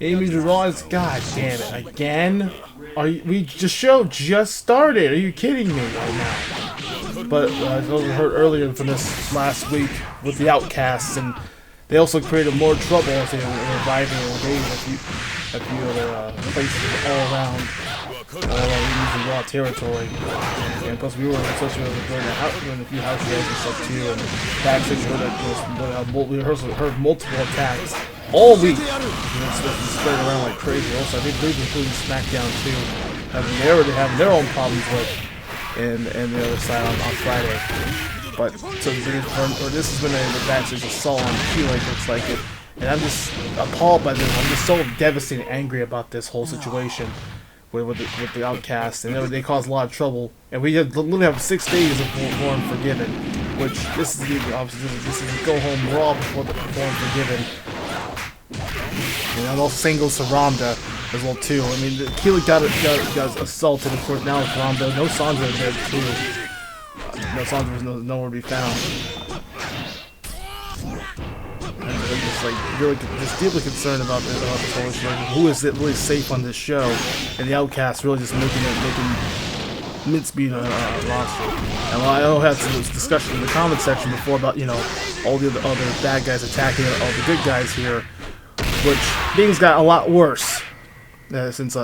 AB Mugen RAW is, god damn it, again? The show just started, are you kidding me right now? But I heard earlier from this last week with the Outcasts, and they also created more trouble as they were reviving and engaging a few other places all around using raw territory. And plus we were in such a doing a few house shows and stuff too, and back six we heard multiple attacks all week. It's spread around like crazy. Also, I think they've including SmackDown too. They already have their own problems with and the other side on Friday. But so this has been a backstage assault on Q, like looks like it. And I'm just appalled by this. I'm just so devastated and angry about this whole situation with the Outcasts, and they cause a lot of trouble. And we literally have 6 days of Unforgiven, which this is obviously this is go home raw before the Unforgiven. And also same goes to Ramda as well too. I mean, Keely got assaulted, of course. Now it's Ramda. No Sandra there too. No Sandra was nowhere to be found. I'm just deeply concerned about this whole issue. Who is it really safe on this show? And the Outcasts really just making mincemeat on a roster. And I know I had some discussion in the comment section before about all the other bad guys attacking all the good guys here, which things got a lot worse since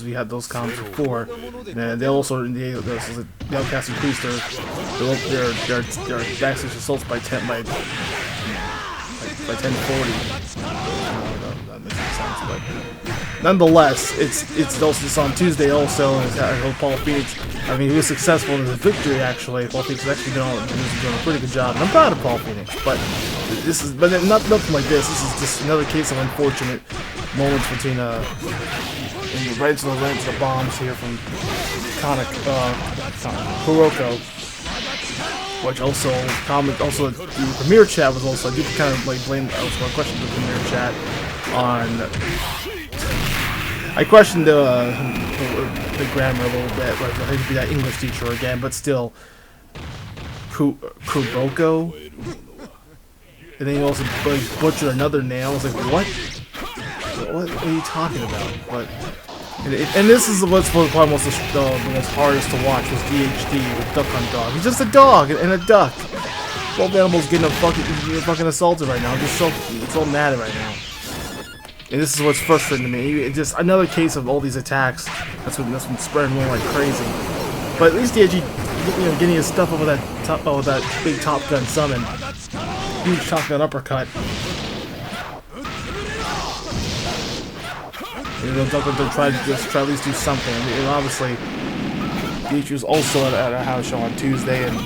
we had those comments before. And they also the Outcasts increased their backstage assaults by 1040. That makes sense, but nonetheless, it's also on Tuesday also, and Paul Phoenix. I mean, he was successful in his victory actually. Paul Phoenix is actually doing a pretty good job, and I'm proud of Paul Phoenix. But nothing like this. This is just another case of unfortunate moments between right to the bombs here from Kuroko. Which also the premiere chat was also, I do kind of like blame also question the premiere chat on. I questioned the grammar a little bit, like I hate to be that English teacher again, but still, Kuroko, and then he also butchered another name. I was like, what are you talking about? But. And this is what's probably the most hardest to watch was DHD with Duck Hunt Dog. He's just a dog and a duck. Both animals getting fucking assaulted right now. I'm just so mad right now. And this is what's frustrating to me. It's just another case of all these attacks. That's been spreading more like crazy. But at least DHD, getting his stuff over that big Top Gun summon, huge Top Gun uppercut. They'll try to at least do something. And obviously, DH was also at a house show on Tuesday, and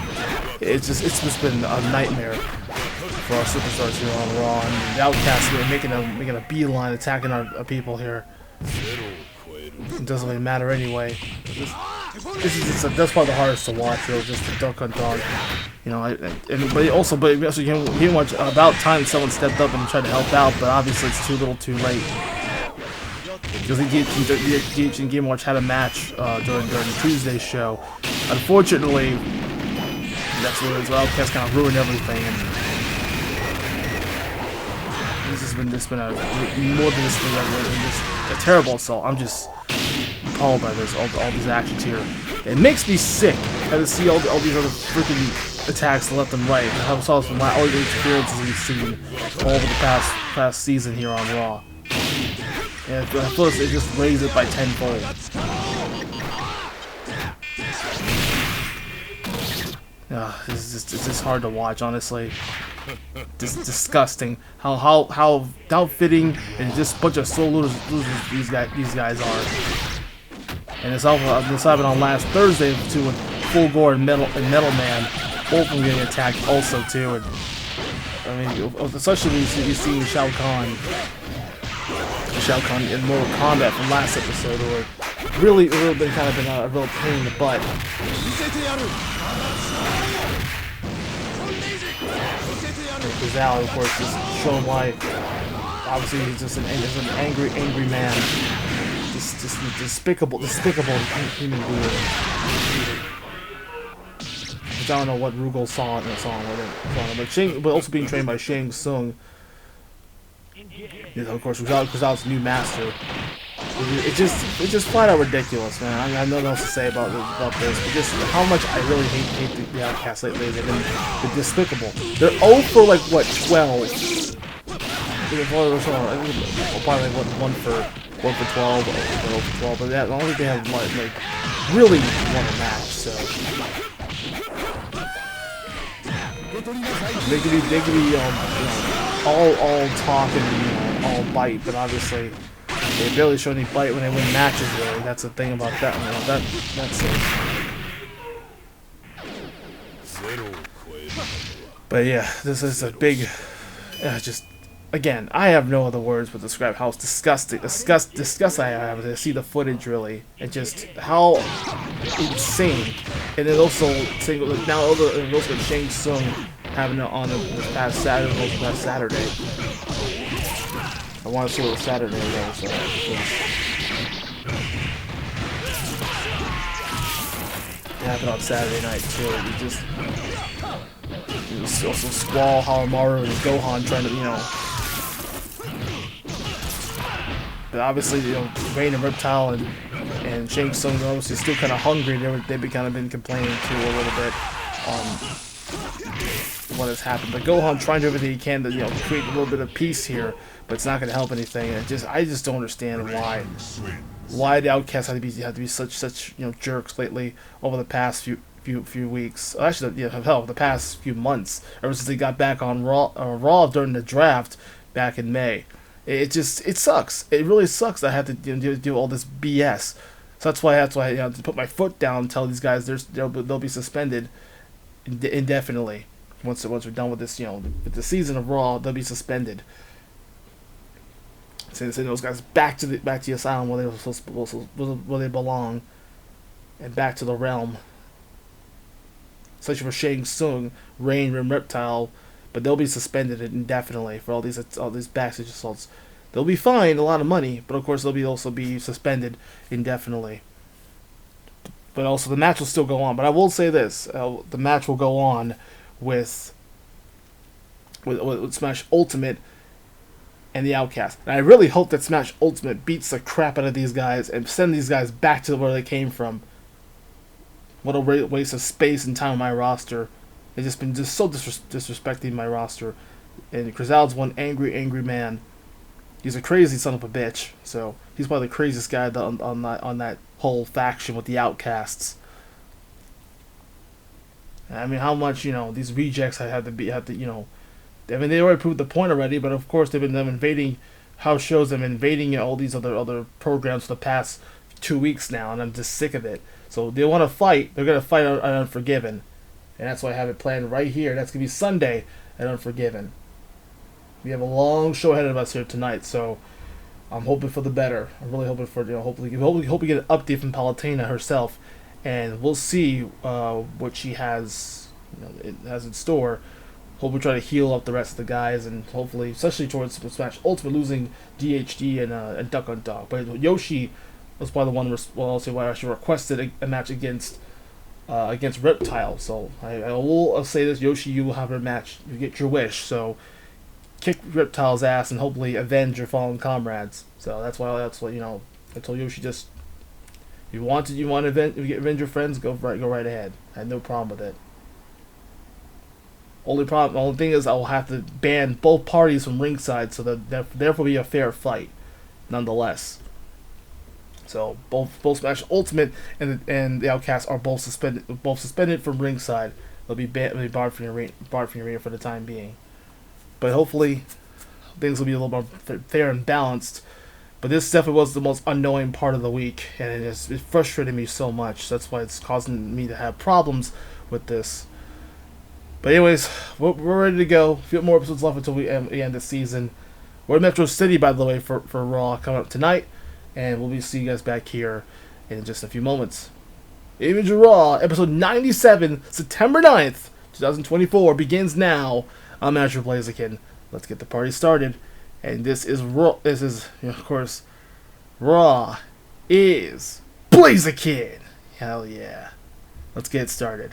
it's just been a nightmare for our superstars here on Raw. And the Outcasts are making a beeline, attacking our people here. It doesn't really matter anyway. That's probably the hardest to watch, really, just the Duck Hunt Dog. But also you can watch about time someone stepped up and tried to help out, but obviously it's too late. Because DH and Game Watch had a match during the Tuesday show. Unfortunately, that's where Outcast kind of ruined everything. And this has been more than just a terrible assault. I'm just appalled by this, all these actions here. It makes me sick to see all these other freaking attacks left and right. I saw some all the experiences we've seen all over the past season here on Raw. And I feel like it just raised it by tenfold. It's just hard to watch, honestly. Just disgusting. How fitting and just a bunch of soul losers these guys are. And this happened on last Thursday too, with Full Gore and Metal Man, both of them getting attacked also too. And I mean, especially you see Shao Kahn in Mortal Kombat from last episode, or really been a real pain in the butt. Rizal, of course, just showing why. Obviously, he's just an angry man, just despicable human being. Which I don't know what Rugal saw in the song, but also being trained by Shang Tsung. You know, of course, Rugal's new master. It's just flat out ridiculous, man. I have nothing else to say about this, but just how much I really hate the Outcasts lately. They've been despicable. They're 0 for like what 12. Probably like, 1 for 12 or 0 for 12, but that, I don't think they have like really won a match. So they could be all talk and all bite, but obviously they barely show any bite when they win matches. Really, that's the thing about that. That's it. But yeah, this is a big, just. Again, I have no other words to describe how disgust I have to see the footage, really, and just how insane. And then also now also Shang Tsung having it on this past Saturday. I want to see what Saturday was. It happened on Saturday night too. You just also Squall, Hamaru, and Gohan trying to, But obviously, Rain and Reptile and Shang Tsung are obviously still kind of hungry. They've kind of been complaining too a little bit on what has happened. But Gohan trying to do everything he can to create a little bit of peace here, but it's not going to help anything. And I just don't understand why the Outcasts have to be such jerks lately over the past few weeks. Actually, hell, the past few months, ever since they got back on Raw during the draft back in May. It sucks. It really sucks that I have to do all this BS. So that's why I have to put my foot down and tell these guys they'll be suspended indefinitely. Once we're done with this, with the season of Raw, they'll be suspended. Send those guys back to the asylum where they belong, and back to the realm. Especially for Shang Tsung, Rain, and Reptile. But they'll be suspended indefinitely for all these backstage assaults. They'll be fined a lot of money, but of course they'll also be suspended indefinitely. But also the match will still go on. But I will say this: the match will go on with Smash Ultimate and the Outcast. And I really hope that Smash Ultimate beats the crap out of these guys and send these guys back to where they came from. What a waste of space and time on my roster. They've just been so disrespecting my roster. And Grisel's one angry man. He's a crazy son of a bitch. So he's probably the craziest guy on that whole faction with the Outcasts. I mean, how much these rejects have to. I mean, they already proved the point already, but of course they've been invading house shows. They've been invading all these other programs for the past 2 weeks now, and I'm just sick of it. So they want to fight. They're gonna fight on Unforgiven. And that's why I have it planned right here. That's going to be Sunday at Unforgiven. We have a long show ahead of us here tonight, so I'm hoping for the better. I'm really hoping for, hopefully we get an update from Palutena herself, and we'll see what she has, has in store. Hope we try to heal up the rest of the guys, and hopefully, especially towards Smash Ultimate, losing DHD and Duck on Dog. But Yoshi was probably the one why I actually requested a match against Reptile. So I will say this: Yoshi, you will have a match. You get your wish. So kick Reptile's ass and hopefully avenge your fallen comrades. So that's what I told Yoshi. Just if you want to avenge your friends, go right ahead. I had no problem with it. Only thing is I will have to ban both parties from ringside, so that therefore be a fair fight, nonetheless. So both Smash Ultimate and the Outcasts are both suspended from ringside. They'll be barred from your arena for the time being. But hopefully things will be a little more fair and balanced. But this definitely was the most annoying part of the week, and it frustrated me so much. That's why it's causing me to have problems with this. But anyways, we're ready to go. A few more episodes left until we end the season. We're in Metro City, by the way, for Raw coming up tonight. And we'll see you guys back here in just a few moments. AB Mugen RAW, episode 97, September 9th, 2024, begins now. I'm AzureBlaziken. Let's get the party started. And this is Raw. This is, of course, Raw is Blaziken. Hell yeah. Let's get started.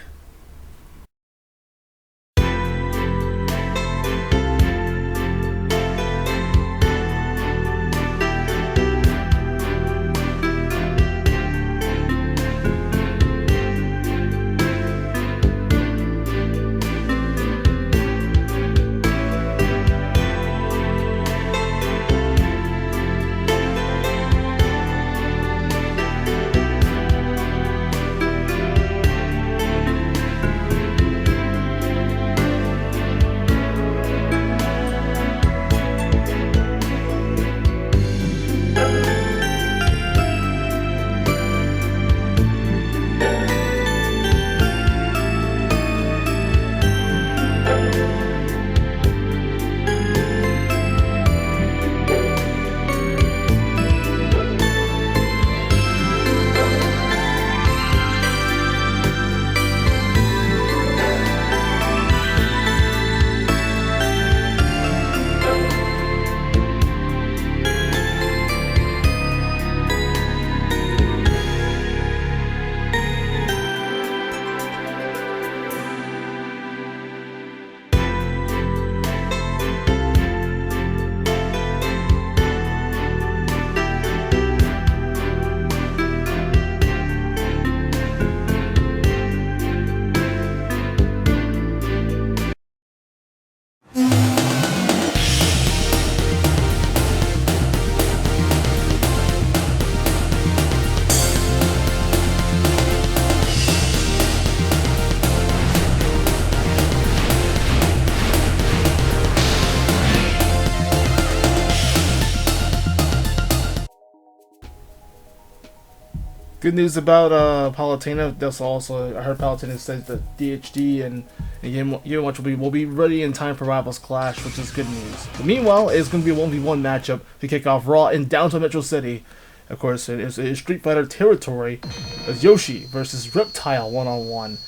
Good news about Palutena. That's also, I heard Palutena says that DHD and Game Watch will be ready in time for Rivals Clash, which is good news. But meanwhile, it's going to be a 1v1 matchup to kick off Raw in downtown Metro City. Of course, it is a Street Fighter territory as Yoshi versus Reptile 1-on-1.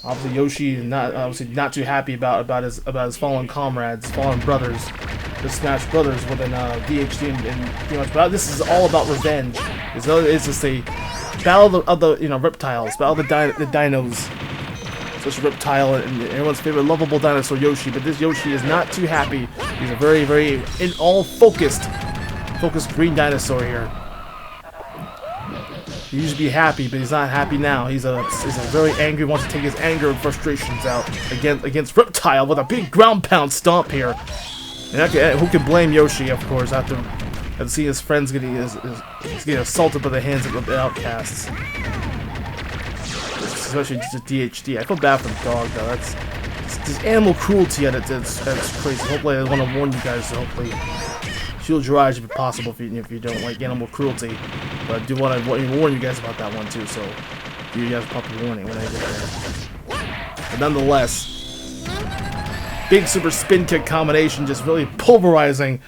Obviously, Yoshi is not too happy about his fallen comrades, fallen brothers, the Smash Brothers within DHD and pretty much. But this is all about revenge. It's just a battle of the reptiles, battle of the dinos. Especially Reptile and everyone's favorite lovable dinosaur Yoshi. But this Yoshi is not too happy. He's a very focused green dinosaur here. He used to be happy, but he's not happy now. He's a very angry, wants to take his anger and frustrations out against Reptile with a big ground pound stomp here. And who can blame Yoshi, of course, after seeing his friends getting assaulted by the hands of the Outcasts. Especially just DHD. I feel bad for the dog though. That's animal cruelty at that's crazy. Hopefully, I want to warn you guys. So hopefully, shield your eyes if possible if you don't like animal cruelty. But I do want to warn you guys about that one too. So you guys a proper warning when I get there. But nonetheless, big super spin kick combination, just really pulverizing,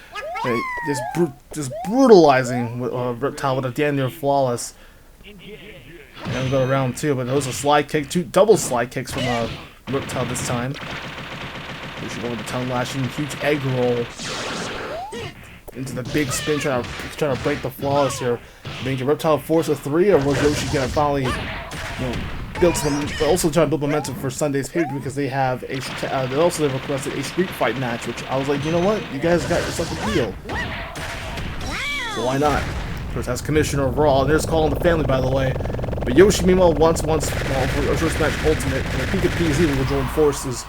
just brutalizing Reptile with a damn near flawless. And we go to round 2, but those are slide kick, 2 double slide kicks from Reptile this time. We should go with the tongue lashing, huge egg roll into the big spin, trying to break the flawless here. Being a Reptile force a 3, or was Yoshi gonna finally build some? Also trying to build momentum for Sunday's pay because they have a they also requested a street fight match, which I was like, you know what, you guys got yourself a deal, so why not? Of course, as Commissioner of Raw, there's calling the family, by the way. But Yoshi, meanwhile, wants for first match ultimate, and Pika P's will join forces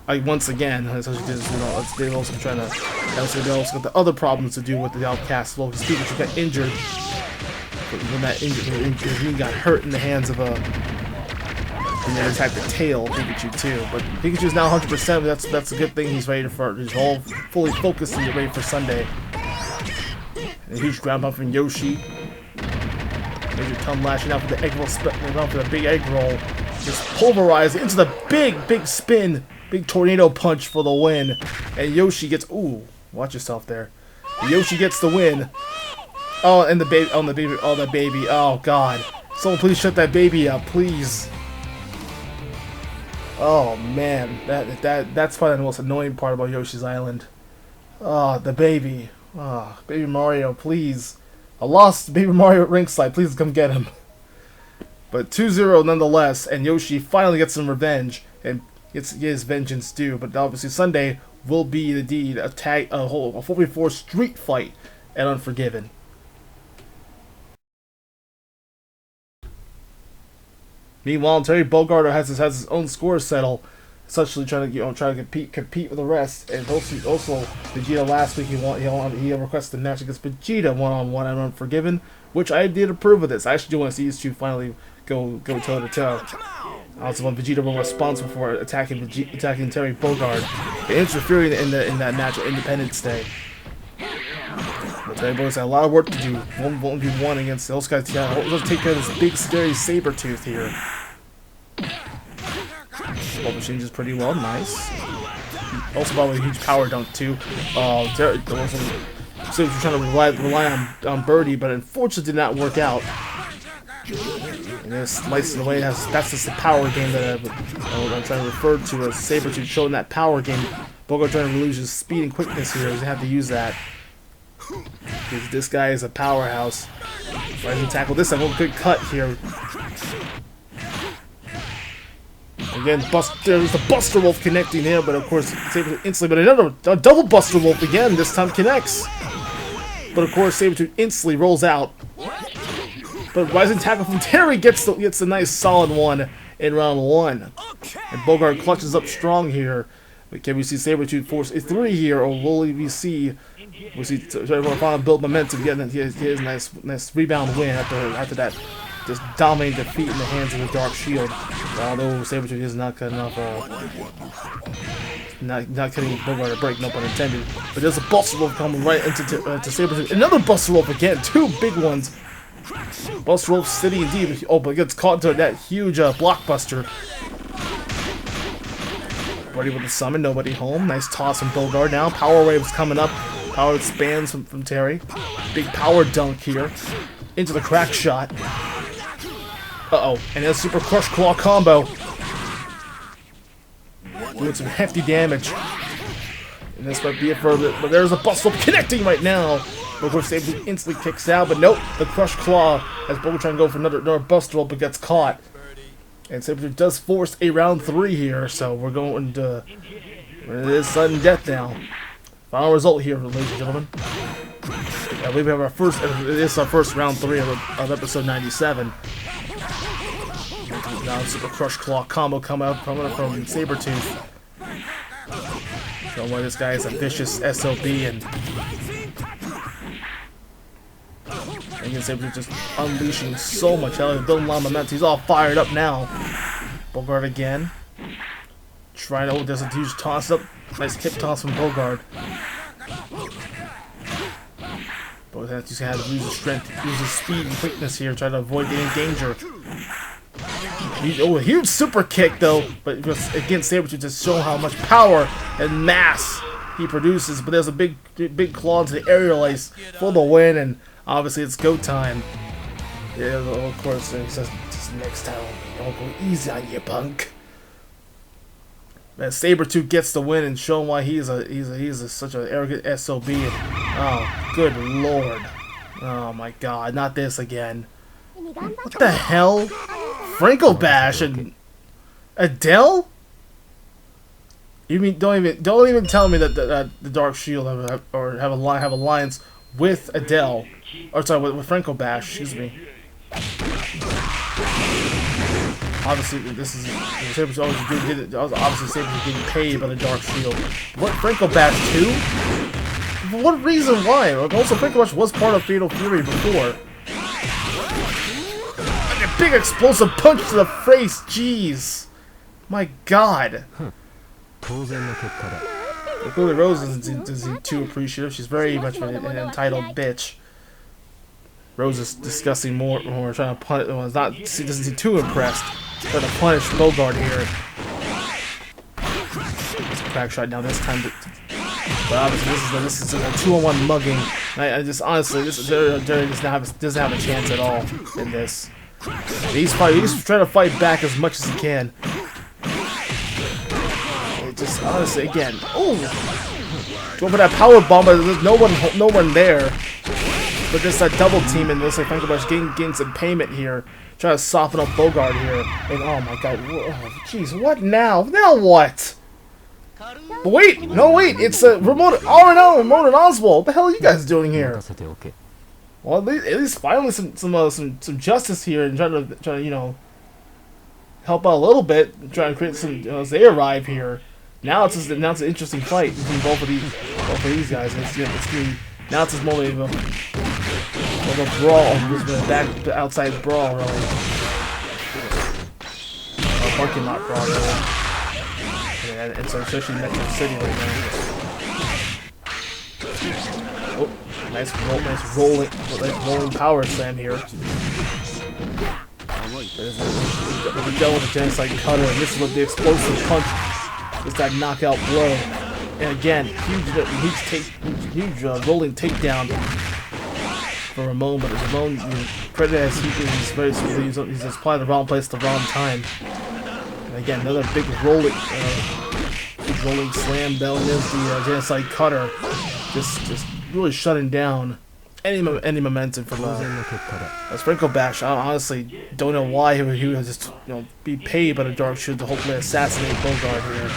once again. As he did, they're also trying to. They also got the other problems to do with the Outcasts. Well, Pikachu got injured. When he got hurt in the hands of and then attacked the tail of Pikachu too. But Pikachu's now 100%. That's a good thing. He's ready for. He's all fully focused and ready for Sunday. And a huge ground bump from Yoshi. Major tongue lashing out for the egg roll, for the big egg roll. Just pulverized into the big spin, big tornado punch for the win. And Yoshi gets, ooh, watch yourself there. Yoshi gets the win. Oh, and the baby, the baby. Oh God, someone please shut that baby up, please. Oh man, that's probably the most annoying part about Yoshi's Island. Oh, the baby. Oh, baby Mario, please. I lost Baby Mario at ringside. Please come get him. But 2-0 nonetheless, and Yoshi finally gets some revenge and gets his vengeance due. But obviously Sunday will be indeed a 4v4 street fight at Unforgiven. Meanwhile, Terry Bogard has his own score settle, essentially trying to compete with the rest. And also Vegeta last week he requested a match against Vegeta 1-on-1 at Unforgiven, which I did approve of this. I actually do want to see these two finally go toe to toe. I also want Vegeta was responsible for attacking Terry Bogard and interfering in that match at Independence Day. But Terry Bogart's got a lot of work to do. 1v1 against those guys. Let's take care of this big scary Sabertooth here. Bubble changes pretty well, nice. Also probably a huge power dunk too. So you're trying to rely on Birdie, but unfortunately did not work out. And then slicing away, that's just the power game that I'm trying to refer to as Sabertooth showing that power game. Bogart trying to lose his speed and quickness here, he's gonna have to use that. Because this guy is a powerhouse. Rising tackle this time, a good cut here. Again, there's the Buster Wolf connecting here, but of course, Sabertooth instantly, but a double Buster Wolf again, this time connects. But of course, Sabertooth instantly rolls out. But rising tackle from Terry gets the nice solid one in round 1. And Bogart clutches up strong here. But can we see Sabertooth force a 3 here, or will we see trying to build momentum, getting his nice rebound win after that just dominating defeat in the hands of the Dark Shield. Although Sabertooth is not cut enough, not getting Bogart a break, no pun intended. But there's a Buster Wolf coming right into Sabertooth. Another Buster Wolf again, 2 big ones. Bust Roll City indeed. Oh, but gets caught into that huge blockbuster. Ready with the summon, nobody home. Nice toss from Bogard now. Power Wave's coming up. Power expands from Terry. Big power dunk here. Into the crack shot. Uh-oh. And a Super Crush Claw combo. Doing some hefty damage. And this might be it for but there's a Bustle connecting right now. Bogard instantly kicks out, but nope. The Crush Claw as Bogard trying to go for another Buster Roll, but gets caught. And Sabretooth does force a round 3 here, so we're going to... It is sudden death now. Final result here, ladies and gentlemen. I believe we have our first... It is our first round 3 of episode 97. Now Super Crush Claw combo coming up from Sabretooth. Showing why this guy is a vicious SOB and... Again, Sabretooth just unleashing so much health, building a lot of momentum. He's all fired up now. Bogard again. Trying to, there's a huge toss up. Nice hip toss from Bogard. Bogard just had to use his strength, use his speed and quickness here, try to avoid getting danger. Oh, a huge super kick though, but again, Sabretooth just show how much power and mass he produces. But there's a big claw into the aerial ace for the win, and obviously it's go time. Yeah, of course, it's just next time I'll go easy on you, punk. Man, Sabretooth gets the win and showing why he's such an arrogant SOB. Oh, good lord. Oh my god, not this again. What the hell? Franco Bash and Adele? You mean don't even tell me that the Dark Shield have alliance with Adele, or sorry, with Franco Bash? Excuse me. Obviously, this is Sabretooth obviously Sabretooth getting paid by the Dark Shield. What, Franco Bash too? For what reason? Why? Also, Franco Bash was part of Fatal Fury before. Like a big explosive punch to the face. Jeez, my God. Billy Rose isn't too appreciative. She's very much an entitled bitch. Rose is discussing more trying to punish. Well, doesn't seem too impressed. Trying to punish Bogard here. It's a crack shot now this time. But obviously this is a 2-on-1 mugging. I just honestly, Jerry doesn't have a chance at all in this. He's trying to fight back as much as he can. It just honestly again. Oh, go for that power bomb, but there's no one there. But there's that double team, and looks like Franco Bash getting some payment here. Trying to soften up Bogard here. And oh my god. Jeez, what now? Now what? But wait! No, wait! It's Ramon and Oswald. What the hell are you guys doing here? Well, at least finally some justice here, and trying to you know, help out a little bit, trying to create some as they arrive here. Now it's an interesting fight between both of these guys. And it's gonna be, now it's just more of a brawl, back outside brawl, really. A parking lot brawl, really. And it's especially Metro City right now. Oh, nice rolling power slam here. We're dealt with a genocide cutter, and this is what the explosive punch. It's that knockout blow. And again, huge rolling takedown for Ramon, but Ramon, credit as he's just applying the wrong place at the wrong time. And again, another big rolling slam down is the genocide cutter, just really shutting down any momentum from as Franco Bash. I honestly don't know why he would just be paid by the Dark Shield to hopefully assassinate Bogard here.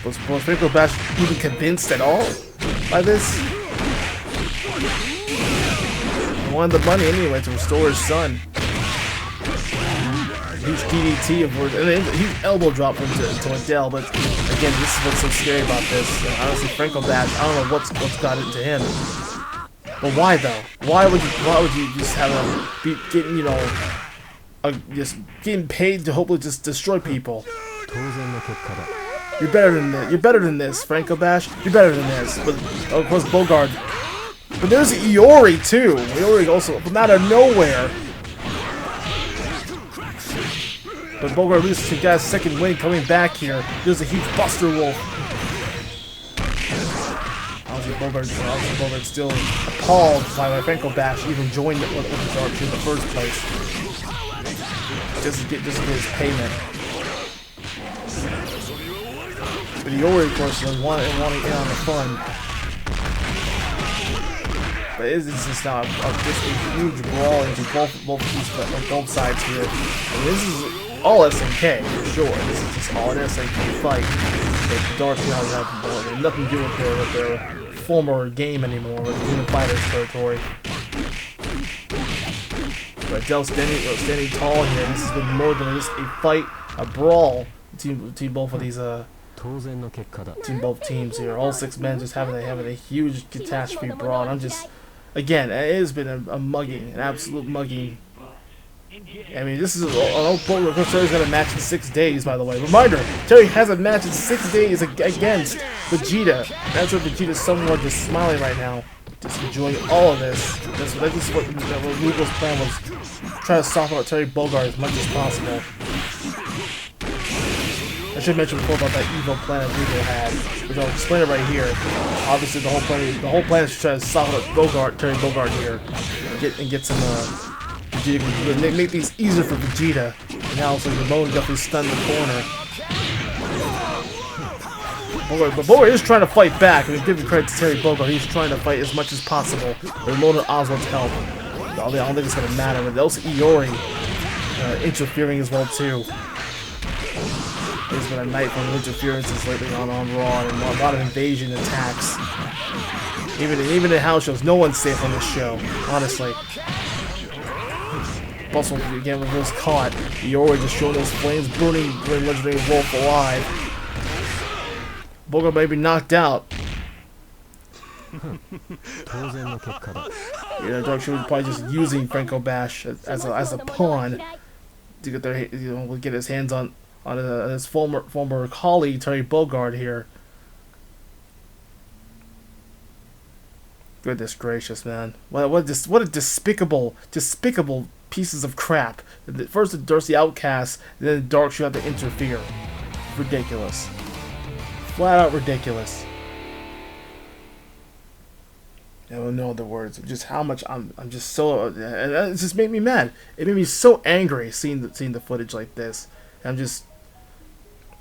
Was Franco Bash even convinced at all by this? He wanted the money anyway to restore his son. Huge DDT and huge elbow drop to Adele, but again, this is what's so scary about this. Honestly, Franco Bash, I don't know what's got into him. But why though? Why would you just have him just getting paid to hopefully just destroy people? You're better than this. You're better than this, Franco Bash. You're better than this. But of course, Bogard But there's Iori too. Iori also from out of nowhere. But Bogart at least got a second win coming back here. There's a huge Buster Wolf. Obviously Bogart's still appalled by my Franco Bash even joined with the Dark in the first place. Just to get his payment. But Iori, of course, wanting in on the fun. But it's just now just a huge brawl into both sides here. And this is all SNK for sure. This is just all an SNK fight. But Dark now have nothing to do with their former game anymore, with the Fighters territory. But Del standing tall here. This has been more than just a fight, a brawl between both of these both teams here. All 6 men just having a huge catastrophe brawl. And I'm just, again, it has been a mugging, an absolute mugging. I mean, this is Terry's got a match in 6 days, by the way. Reminder: Terry has a match in 6 days against Vegeta. That's why Vegeta's somewhat just smiling right now, just enjoying all of this. That's what Rugal's plan was, try to soften out Terry Bogard as much as possible. I should mention before about that evil plan that Rugal had, which I'll explain it right here. Obviously, the whole plan is to try to soften up Terry Bogard here, and get some Vegeta, make things easier for Vegeta. And now also Ramon definitely stunned the corner. But Bogard is trying to fight back. I mean, giving credit to Terry Bogard, he's trying to fight as much as possible. Ramon and Oswald's help. I don't think it's gonna matter. But also Iori interfering as well too. There's been a night full of interferences lately on Raw, and a lot of invasion attacks. Even in house shows, no one's safe on this show, honestly. Also, again, when he was caught, Iori just showed those flames burning legendary Wolf alive. Bogard may be knocked out. Dark Show was probably just using Franco Bash as a pawn to get get his hands on his former colleague Terry Bogard here. Goodness gracious, man! What a despicable pieces of crap. First the Outcasts, then Dark Show had to interfere. Ridiculous. Flat out ridiculous. I don't know the words. Just how much I'm just so. It just made me mad. It made me so angry seeing the footage like this. I'm just.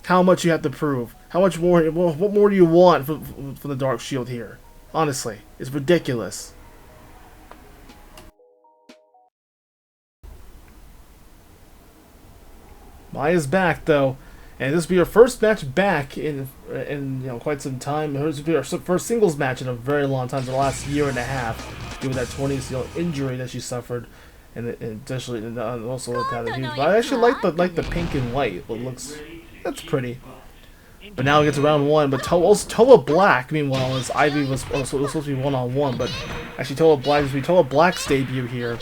How much you have to prove? How much more? What more do you want from the Dark Shield here? Honestly, it's ridiculous. Maya's back though, and this will be her first match back in quite some time. This will be her first singles match in a very long time, the last year and a half, due to that 20 ACL injury that she suffered, and also looked at it huge. But I actually like the pink and white. It looks that's pretty. But now it gets to round 1. But Toa Black, meanwhile, as Ivy was supposed to be one-on-1, but actually Toa Black's debut here.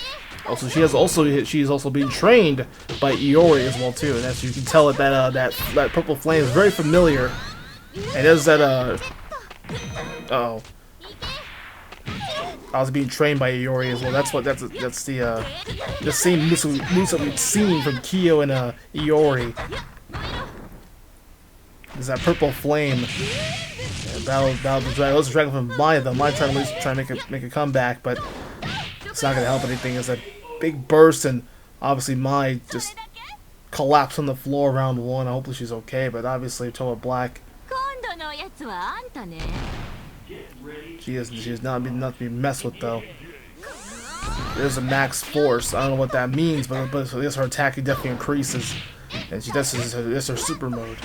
Also, she's also being trained by Iori as well too, and as you can tell that purple flame is very familiar. And there's that I was being trained by Iori as well. That's the same moves that we've seen from Kyo and Iori. There's that purple flame. Battle the Dragon. Let's Dragon from Maya though. Maya trying to make a comeback, but it's not gonna help anything. It's a big burst, and obviously Mai just collapsed on the floor round 1. Hopefully she's okay, but obviously Toa Black, she is not to be messed with though. There's a max force. I don't know what that means, but I guess her attack definitely increases, and that's her super mode.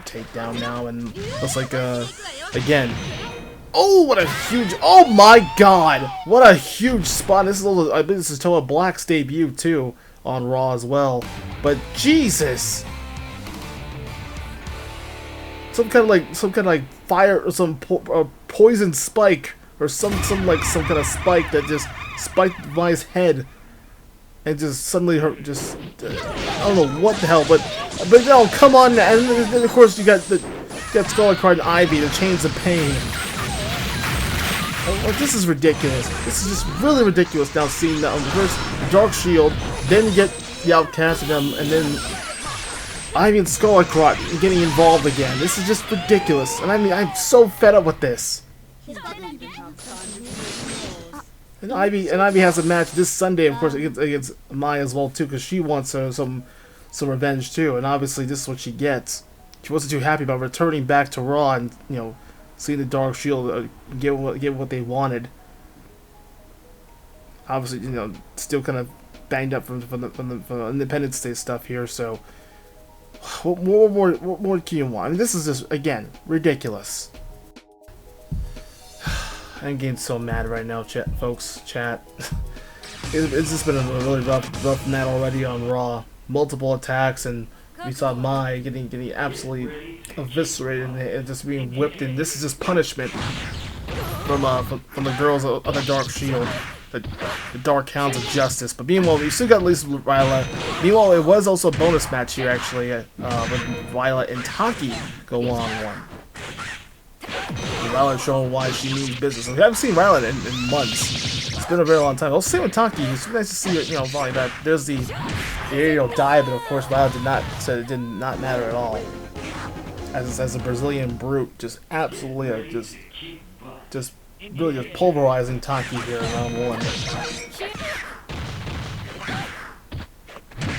Take down now, and looks like again. Oh, what a huge! Oh my God, what a huge spot! This is I believe this is Toa Black's debut too on Raw as well. But Jesus, some kind of fire or some poison spike or some kind of spike that just spiked Vi's head. And just suddenly I don't know what the hell, but no, come on, and then of course you got Gets Scarlet Card and Ivy to change the pain. Oh, this is ridiculous. This is just really ridiculous now seeing that first Dark Shield, then you get the Outcasts and then Ivy and Scarlet Card getting involved again. This is just ridiculous. And I mean, I'm so fed up with this. And Ivy has a match this Sunday, of course, against Maya as well too, because she wants some revenge too. And obviously, this is what she gets. She wasn't too happy about returning back to Raw and seeing the Dark Shield get what they wanted. Obviously, still kind of banged up from the Independence Day stuff here. So, what more can you want? I mean, this is just again ridiculous. I'm getting so mad right now, folks. Chat. It's just been a really rough night already on Raw. Multiple attacks, and we saw Mai getting absolutely eviscerated and just being whipped. And this is just punishment from the girls of the Dark Shield, the Dark Hounds of Justice. But meanwhile, we still got at least Ryla. Meanwhile, it was also a bonus match here actually, with Ryla and Taki go one-on-one. Ryla showing why she means business. We haven't seen Ryla in months. It's been a very long time. Also, same with Taki. It's nice to see volley that. There's the aerial dive, but of course Ryla it did not matter at all. As a Brazilian brute, just absolutely just really just pulverizing Taki here in round one.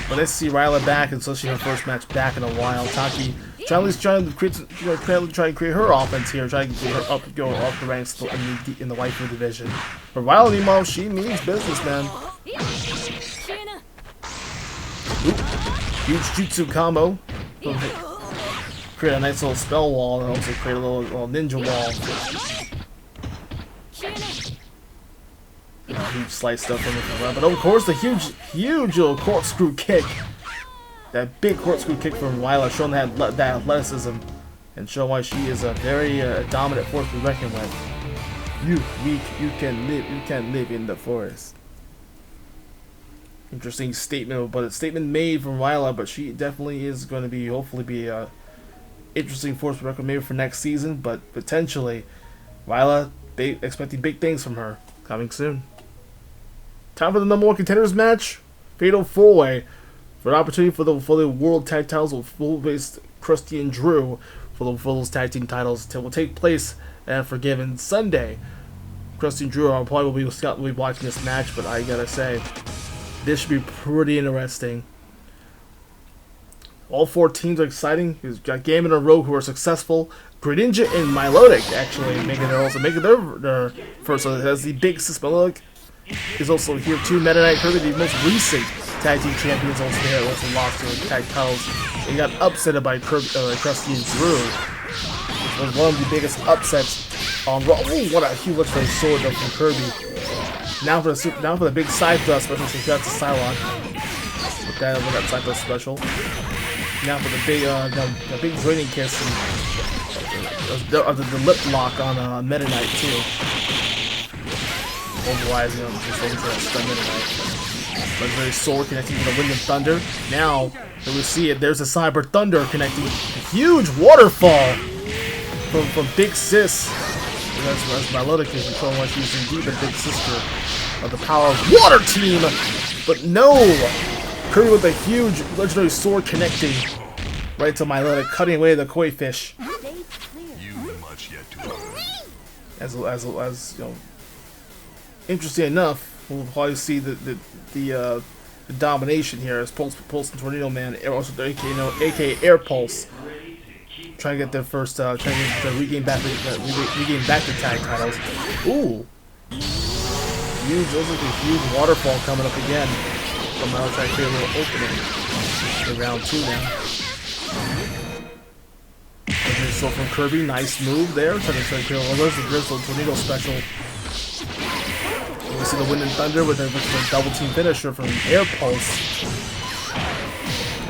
But let's see Ryla back, and so she her first match back in a while. Taki trying to create her offense here, trying to get her go up the ranks in the waifu division. But Ryla, meanwhile, she means business, man. Oop. Huge jutsu combo. Create a nice little spell wall, and also create a little ninja wall. Huge slice stuff from the but of course the huge little corkscrew kick. That big corkscrew kick from Ryla, showing that athleticism and showing why she is a very dominant force to be reckoned with. You weak, you can't live in the forest. Interesting statement, but a statement made from Ryla, but she definitely is going to be, hopefully be a interesting force to reckon maybe for next season, but potentially Ryla, they expecting big things from her coming soon. Time for the number one contenders match, Fatal 4-Way, for an opportunity for the World Tag Titles with full-based Krusty and Drew for those tag team titles. Will take place at Unforgiven Sunday. Krusty and Drew probably will be watching this match, but I gotta say, this should be pretty interesting. All four teams are exciting. We've got Game in a Row who are successful. Greninja and Milotic actually making their first. So as the big sis Milotic is also here too. Meta Knight Kirby, the most recent tag team champions, also there, also lost to the tag titles. They got upset by Krusty and Drew, which was one of the biggest upsets on Raw. Ooh, what a huge sword up from Kirby. Now for the big side thrust special, so that's a Psylocke. With that side thrust special. Now for the big draining kiss and the lip lock on Meta Knight too. Mobilizing on just waiting for that stun Meta Knight. Legendary sword connecting to the Wind and Thunder. Now that we see it, there's a Cyber Thunder connecting. A huge waterfall from Big Sis. That's Milotic is showing why she's indeed the big sister of the Power of Water team. But no! Kirby with a huge legendary sword connecting right to Milotic, cutting away the koi fish. As you know, interesting enough, we'll probably see the domination here as Pulse and Tornado Man, also aka Air Pulse, trying to get their first, trying to regain back the tag titles. Ooh, huge! Looks like a huge waterfall coming up again. Somehow trying to create a little opening in round 2 now. So from Kirby, nice move there. Trying to create a little tornado special. We see the Wind and Thunder with a double team finisher from Air Pulse.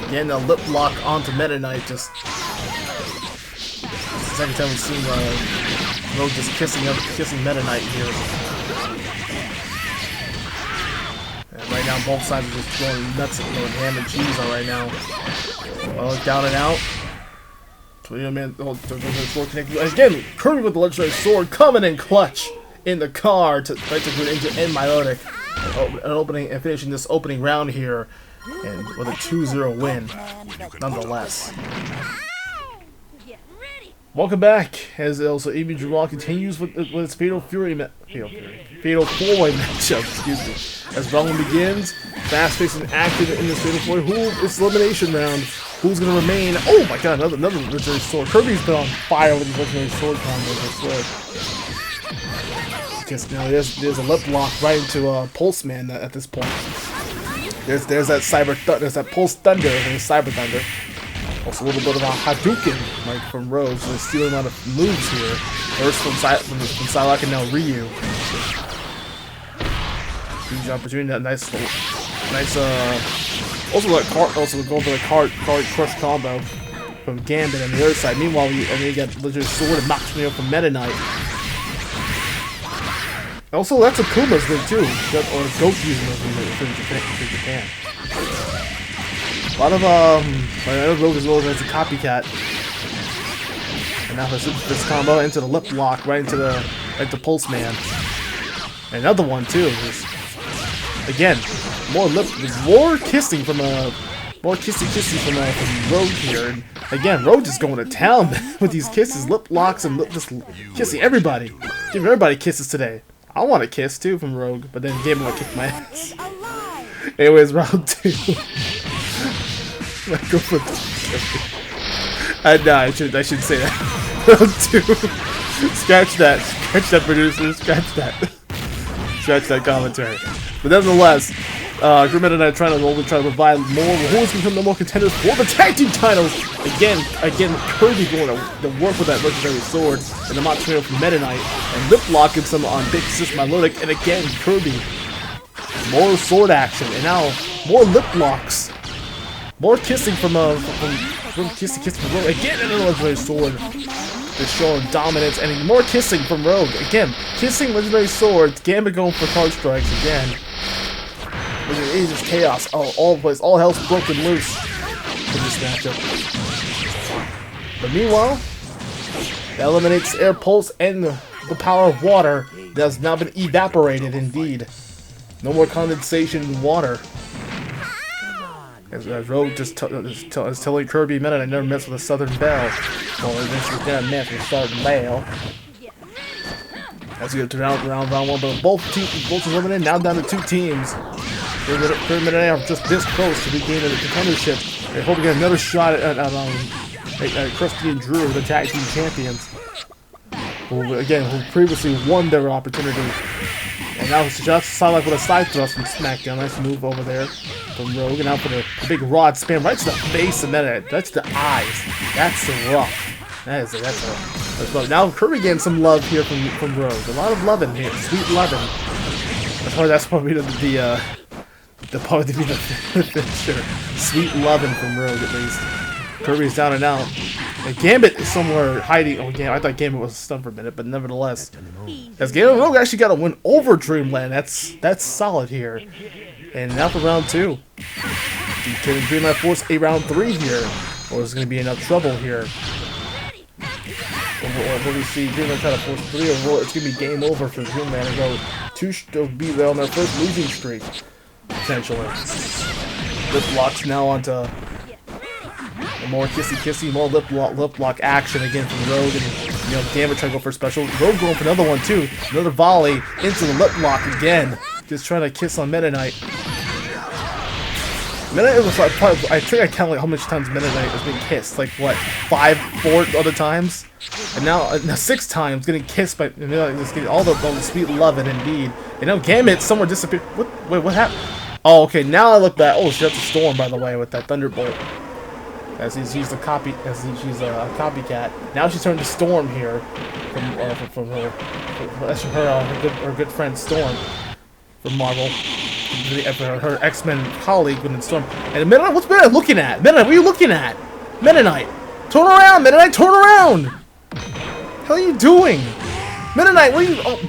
Again, a lip lock onto Meta Knight. Just the second time we've seen Rogue just kissing Meta Knight here. And right now, both sides are just going nuts and going ham and cheese on right now. Well, down and out. Man, sword connected. Again, Kirby with the legendary sword coming in clutch in the car to right to Green Angel and Milotic. And opening and finishing this opening round here, and with a 2-0 win, nonetheless. Welcome back, as also AB Mugen RAW continues with its fatal four-way matchup. Excuse me. As round one begins, fast-paced and active in this fatal four-way. It's elimination round. Who's gonna remain? Oh my God! Another legendary sword. Kirby's been on fire with his legendary sword combos. I swear. Just now, there's a lip lock right into Pulse Man at this point. There's that there's that Pulse Thunder and Cyber Thunder. Also a little bit of a Hadouken, like from Rose, so stealing a lot of moves here. First from Psylocke and now Ryu. Huge opportunity, that nice. Also going for the card crush combo from Gambit on the other side. Meanwhile, we got Legendary Sword and knocks me up from Meta Knight. Also, that's a Kuma's move too, or Goku's move from Japan. A lot of Rogue as well as a copycat. And now this combo into the lip lock right into Pulse Man. And another one too. Again, more kissing from Rogue here. And again, Rogue just going to town with these kisses, lip locks, and just kissing everybody. Giving everybody kisses today. I want a kiss too from Rogue, but then Game Boy kicked my ass. Anyways, round 2. Go for nah, I should say that. Round 2. Scratch that, producer. Scratch that commentary. But nevertheless, Grimmet and I are trying to provide more. Who's become the more contenders for the tag team titles? Again, Kirby going to work with that legendary sword and the Matsuno from Meta Knight and lip locking some on Big Sis Milotic, and again Kirby more sword action and now more lip locks, more kissing from kissing from Rogue. Again, another legendary sword is showing dominance, and more kissing from Rogue. Again, kissing legendary sword. Gambit going for card strikes again. It's just chaos all place. All hell's broken loose in this matchup. But meanwhile, that eliminates Air Pulse and the power of water that has now been evaporated indeed. No more condensation in water. As Rogue is telling Kirby, man, I never mess with a Southern Belle. Well, this was never mess with a Southern Belle. As we get to round 1, but both teams eliminated, now down to 2 teams. Kirby and I are just this close to regaining the contendership. They hope we get another shot at Krusty and Drew, the tag team champions, who previously won their opportunity. And now it's just Psylocke with a side thrust from SmackDown. Nice move over there from Rogue. And now for the big rod spam right to the face, and then that's the eyes. That's rough. That's rough. Now Kirby getting some love here from Rogue. A lot of loving here, sweet loving. That's probably the finisher. Sweet loving from Rogue at least. Kirby's down and out. And Gambit is somewhere hiding. Oh yeah, I thought Gambit was stunned for a minute, but nevertheless, as Gambit Rogue actually got a win over Dreamland. That's solid here. And now for round 2. Can Dreamland force a round 3 here, or is going to be enough trouble here? Will we see Dreamland try to force 3, or it's going to be game over for Dreamland and go to be on their first losing streak potentially. Lip locks now onto. More kissy, more lip lock action again from Rogue, and Gambit trying to go for a special. Rogue going for another one too. Another volley into the lip lock again. Just trying to kiss on Meta Knight. Meta Knight was like, I think I count like how much times Meta Knight has been kissed. Like what, 4 other times? And now 6 times getting kissed by just getting all the sweet loving indeed. And now Gambit somewhere disappeared. Wait, what happened? Oh, okay. Now I look back. Oh, she got the storm by the way with that Thunderbolt. As she's a copycat. Now she's turning to Storm here from her good friend Storm from Marvel, her X-Men colleague within Storm. And Meta Knight, what's Meta Knight looking at? Meta Knight, what are you looking at? Meta Knight, turn around! Meta Knight, turn around! What are you doing? Meta Knight, what are you? Oh,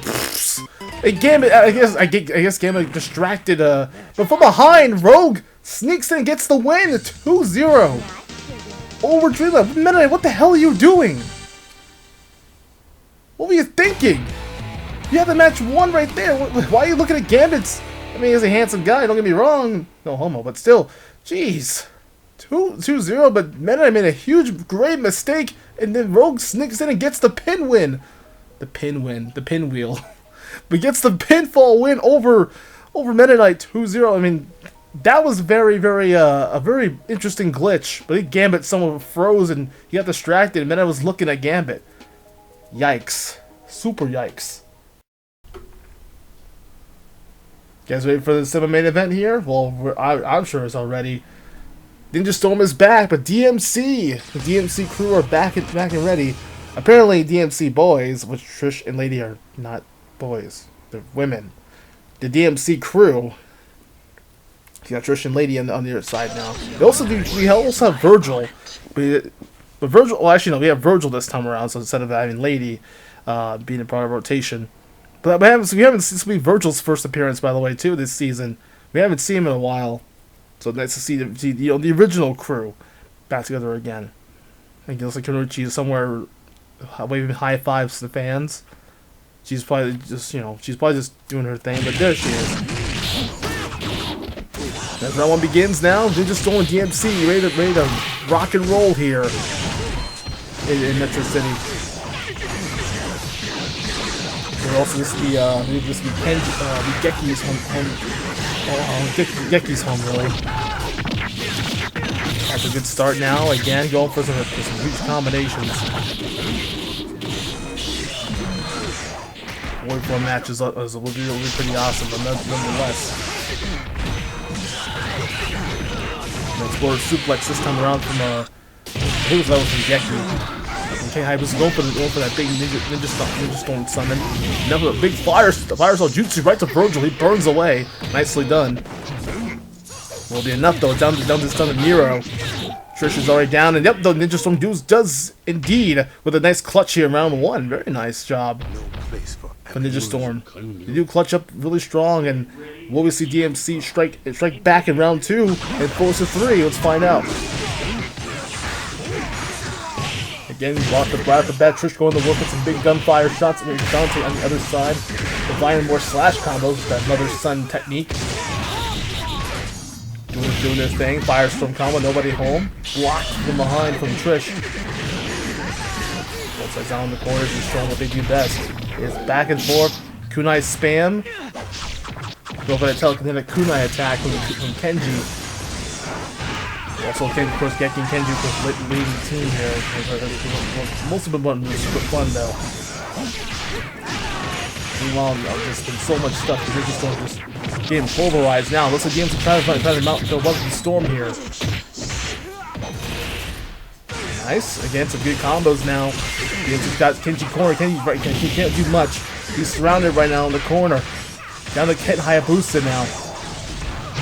hey, Gambit, I guess Gambit distracted. But from behind, Rogue sneaks in and gets the win, 2-0. over Dreamland. Meta Knight, what the hell are you doing? What were you thinking? You have the match won right there. Why are you looking at Gambit's? I mean, he's a handsome guy, don't get me wrong. No homo, but still. Jeez. 2-0, but Meta Knight made a huge, great mistake, and then Rogue sneaks in and gets the pin win. The pinwheel. But gets the pinfall win over Meta Knight 2-0. I mean, that was very, a very interesting glitch. But I think Gambit someone froze and he got distracted, and Meta was looking at Gambit. Yikes. Super yikes. You guys ready for the semi-main event here? Well, I'm sure it's already. Ninja Storm is back, but DMC, the DMC crew are back and ready. Apparently, DMC boys, which Trish and Lady are not boys, they're women. The DMC crew, you got Trish and Lady on the other side now. We also have Virgil, but Virgil. Well, actually, no, we have Virgil this time around. So instead of having Lady being a part of rotation, but we haven't seen this will be Virgil's first appearance, by the way, too, this season. We haven't seen him in a while. So nice to see the original crew back together again. I think it looks like Kunoichi is somewhere waving high fives to the fans. She's probably just doing her thing, but there she is. As round one begins now, Ninja Storm and DMC ready to rock and roll here in Metro City. And also this will be Geki's home really. That's a good start now. Again, going for some huge combinations. 44 matches will be pretty awesome, but nonetheless. Explore suplex this time around from I think that was from Geki. Okay, I was going for that big ninja storm summon. Never a big fire saw jutsu right to Virgil. He burns away. Nicely done. Will be enough though. Down to stun of Nero. Trish is already down, and yep, the Ninja Storm does indeed with a nice clutch here in round one. Very nice job for Ninja Storm. They do clutch up really strong, and will we see DMC strike back in round two and force a 3? Let's find out. Again, right off the bat, Trish going to work with some big gunfire shots, and Dante on the other side, providing more slash combos with that mother-son technique. Doing their thing, Firestorm combo, nobody home. Blocked from behind from Trish. Both sides down in the corners and showing what they do best. It's back and forth, kunai spam. Go for that telekinetic kunai attack from Kenji. Also, of course, Geki and Kenji was leading the team here. Most of them were super fun though. Meanwhile, there's been so much stuff. The Ninja Storm just getting pulverized now. Looks like games are trying to mount the Welcome Storm here. Nice. Again, some good combos now. He's got Kenji corner. He can't do much. He's surrounded right now in the corner. Down to Ken Hayabusa now.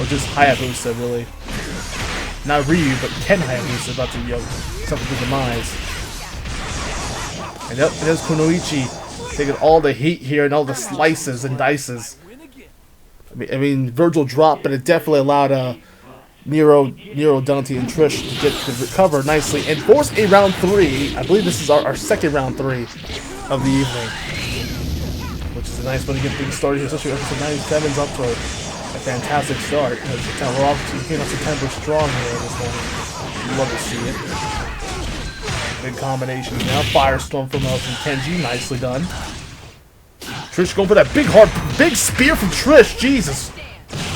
Or just Hayabusa, really. Not Ryu, but Ken Hayabusa about to suffer the demise. And there's Kunoichi taking all the heat here and all the slices and dices. I mean, Virgil dropped, but it definitely allowed Nero, Dante, and Trish to recover nicely and force a round 3. I believe this is our second round 3 of the evening, which is a nice way to get things started here, especially episode 97's up for a fantastic start. We're off to September strong here this morning. Love to see it. Big combinations now. Firestorm from Kenji, nicely done. Trish going for that big spear from Trish, Jesus.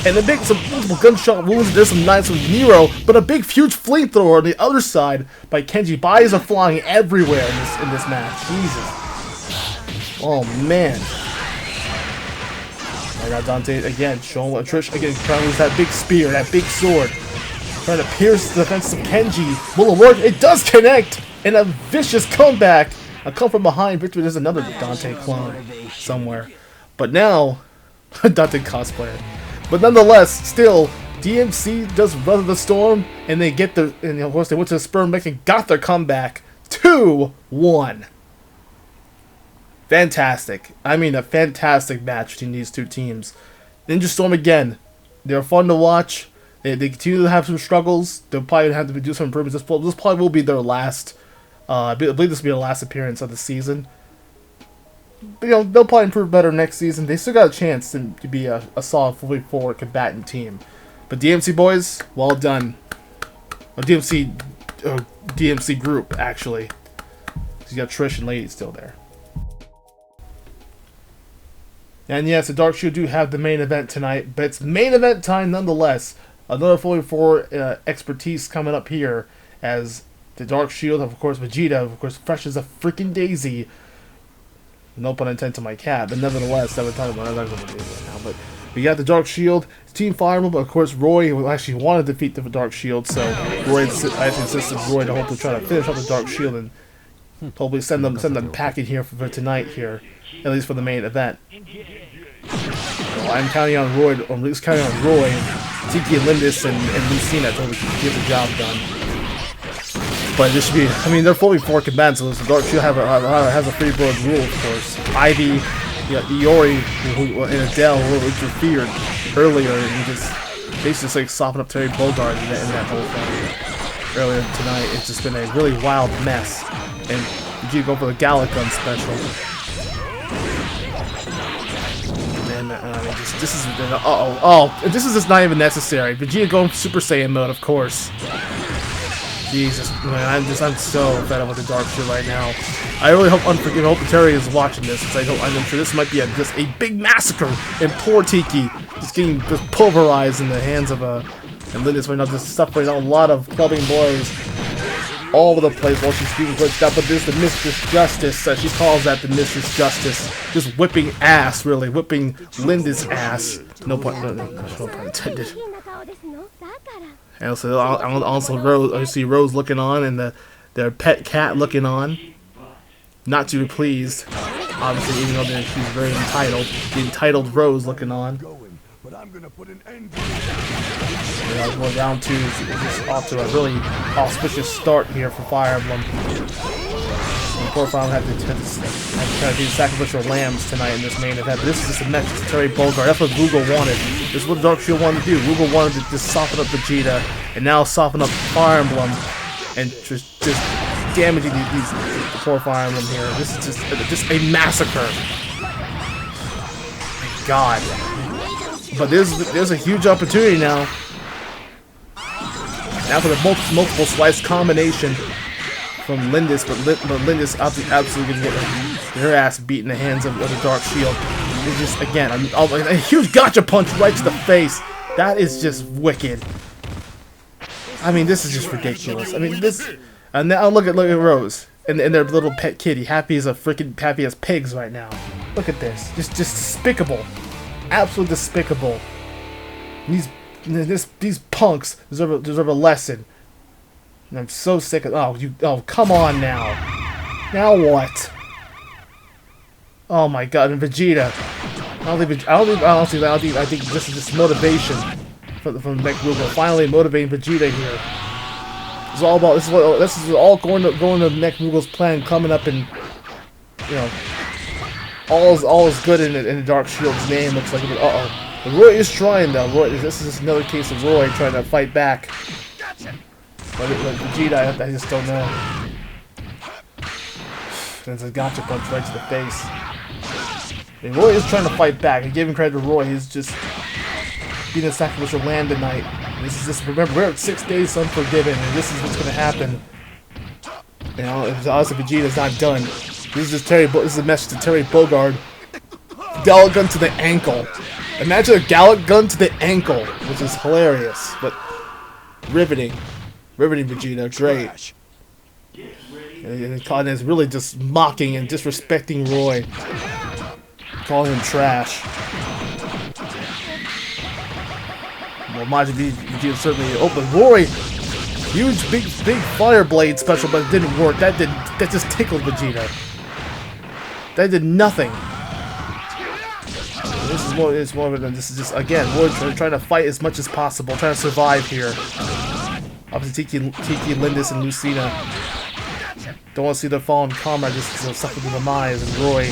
And then some multiple gunshot wounds. There's some nice with Nero, but a big, huge flamethrower on the other side by Kenji. Bodies are flying everywhere in this match. Jesus. Oh man. I got Dante again, showing what Trish again trying to use that big spear, that big sword, trying to pierce the defense of Kenji. Will it work? It does connect, and a vicious comeback. A come from behind victory. There's another Dante clone somewhere, but now Dante cosplayer. But nonetheless, still DMC does weather the storm, and they get the. And of course they went to the Sperm Mech and got their comeback 2-1. Fantastic. I mean, a fantastic match between these two teams. Ninja Storm again. They're fun to watch. They continue to have some struggles. They'll probably have to do some improvements. This probably will be their last. I believe this will be their last appearance of the season. But, they'll probably improve better next season. They still got a chance to be a solid fully forward combatant team. But DMC boys, well done. Or DMC group actually. You got Trish and Lady still there. And yes, the Dark Shield do have the main event tonight, but it's main event time nonetheless. Another fully forward expertise coming up here as the Dark Shield, of course, Vegeta, of course, fresh as a freaking daisy. No pun intended to my cat, but nevertheless, I'm not talking about that right now. But we got the Dark Shield, Team Fire Emblem, but of course, Roy actually wanted to defeat the Dark Shield, so Roy actually insisted Roy to hopefully try to finish off the Dark Shield and hopefully send them packing here for tonight here, at least for the main event. So I'm counting on Roy, or at least counting on Roy, Tiki and Lindis and Lucina to get the job done. But this should be, I mean, they're fully forward combatants, so the Dark Shield has a free bird rule, of course. Ivy, Iori, and Adele who interfered earlier, and just like softened up Terry Bogard in that whole thing earlier tonight. It's just been a really wild mess. And Vegeta go for the Gallic gun special. And this is this is just not even necessary. Vegeta going Super Saiyan mode, of course. Jesus, man, I'm so fed up with the Dark Shield right now. I really hope Unforgiven, I hope Terry is watching this, because I'm sure this might be just a big massacre. And poor Tiki just getting pulverized in the hands of and Lindis right now, just suffering a lot of clubbing blows all over the place while she's being glitched out. But there's the Mistress Justice, she calls that the Mistress Justice, just whipping ass, really, whipping Linda's ass. No pun intended. And also Rose, I see Rose looking on, and their pet cat looking on, not too pleased. Obviously, even though she's very entitled, the entitled Rose looking on. And going down to just off to a really auspicious start here for Fire Emblem. And poor Fire Emblem had to try to do sacrificial lambs tonight in this main event. But this is just a match to Terry Bogard. That's what Rugal wanted. This is what Dark Shield wanted to do. Rugal wanted to just soften up Vegeta, and now soften up Fire Emblem, and just damaging the poor Fire Emblem here. This is just a massacre. My God. But there's a huge opportunity now. Now for the multiple slice combination from Lindis, but Lindis absolutely gonna get her ass beat in the hands of the Dark Shield. It's just, again, a huge gotcha punch right to the face. That is just wicked. I mean, this is just ridiculous. I mean, this, and now look at Rose and their little pet kitty, happy as pigs right now. Look at this, just despicable, absolutely despicable. These punks deserve a lesson. And I'm so sick of. Oh, come on now. Now what? Oh my God! And Vegeta. I think this is just motivation from Mech Rugal. Finally motivating Vegeta here. It's all about this is all going to Mech Rugal's plan coming up, and all is good in the Dark Shield's name. Looks like. Roy is trying though. This is just another case of Roy trying to fight back. But Vegeta, I just don't know. There's a gotcha punch right to the face. I mean, Roy is trying to fight back. And giving credit to Roy, he's just being a sacrificial lamb tonight. This is just, remember, we're at 6 days Unforgiven, and this is what's going to happen. If honestly Vegeta's not done. This is a message to Terry Bogard. Gallic gun to the ankle. Imagine a Gallic gun to the ankle, which is hilarious, but riveting. Riveting Vegeta, great. And Con is really just mocking and disrespecting Roy. Calling him trash. Well, Majin Vegeta certainly opened. Roy, huge, big fire blade special, but it didn't work. That just tickled Vegeta. That did nothing. This is just, again, Roy trying to fight as much as possible, trying to survive here. Obviously, Tiki, Lindis, and Lucina don't want to see their fallen comrade just suffer the demise, and Roy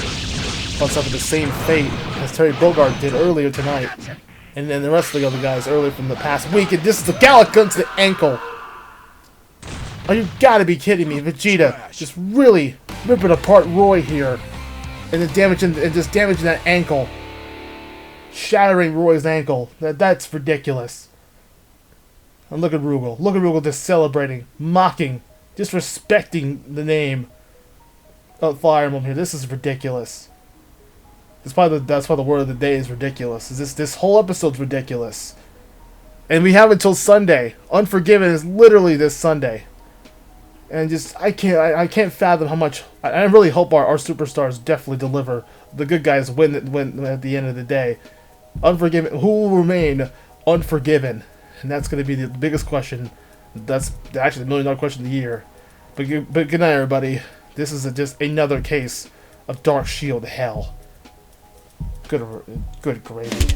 will suffer the same fate as Terry Bogard did earlier tonight. And then the rest of the other guys earlier from the past week. And this is the Gallic gun to the ankle. Oh, you gotta be kidding me. Vegeta just really ripping apart Roy here. And then just damaging that ankle. Shattering Roy's ankle. That's ridiculous. And look at Rugal. Look at Rugal just celebrating, mocking, disrespecting the name of Fire Emblem here. This is ridiculous. That's why the word of the day is ridiculous. This whole episode's ridiculous. And we have until Sunday. Unforgiven is literally this Sunday. And just I can't fathom how much. I really hope our superstars definitely deliver. The good guys win at the end of the day. Unforgiven, who will remain unforgiven? And that's going to be the biggest question. That's actually the $1 million question of the year. But good night, everybody. This is just another case of Dark Shield hell. Good gravy.